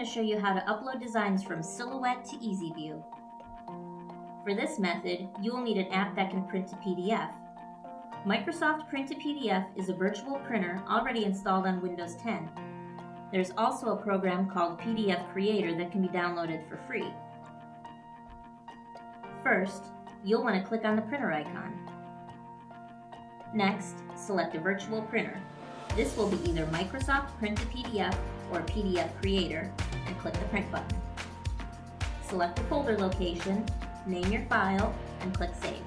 show you how to upload designs from Silhouette to EasyView. For this method, you will need an app that can print to PDF. Microsoft Print to PDF is a virtual printer already installed on Windows 10. There's also a program called PDF Creator that can be downloaded for free. First, you'll want to click on the printer icon. Next, select a virtual printer. This will be either Microsoft Print to PDF or PDF Creator, and click the Print button. Select the folder location, name your file, and click Save.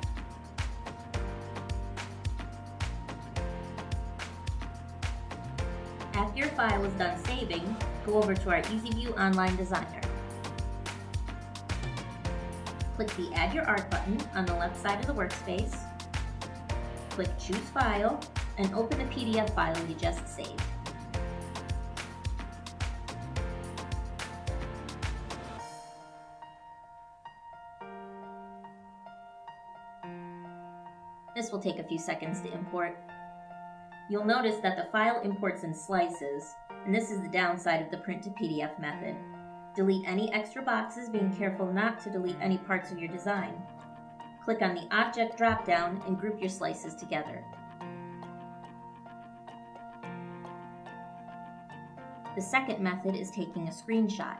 After your file is done saving, go over to our EasyView Online Designer. Click the Add Your Art button on the left side of the workspace. Click Choose File, and open the PDF file you just saved. This will take a few seconds to import. You'll notice that the file imports in slices, and this is the downside of the print to PDF method. Delete any extra boxes, being careful not to delete any parts of your design. Click on the Object drop-down and group your slices together. The second method is taking a screenshot.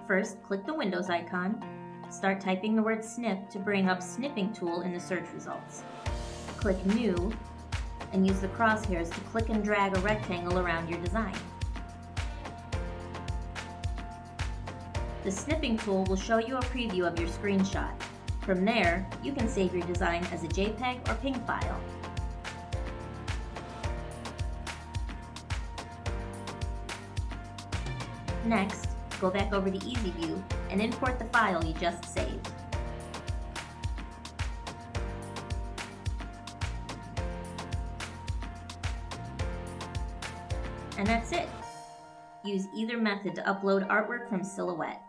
First, click the Windows icon. Start typing the word snip to bring up Snipping Tool in the search results. Click New, and use the crosshairs to click and drag a rectangle around your design. The Snipping Tool will show you a preview of your screenshot. From there, you can save your design as a JPEG or PNG file. Next, go back over to EasyView and import the file you just saved. And that's it. Use either method to upload artwork from Silhouette.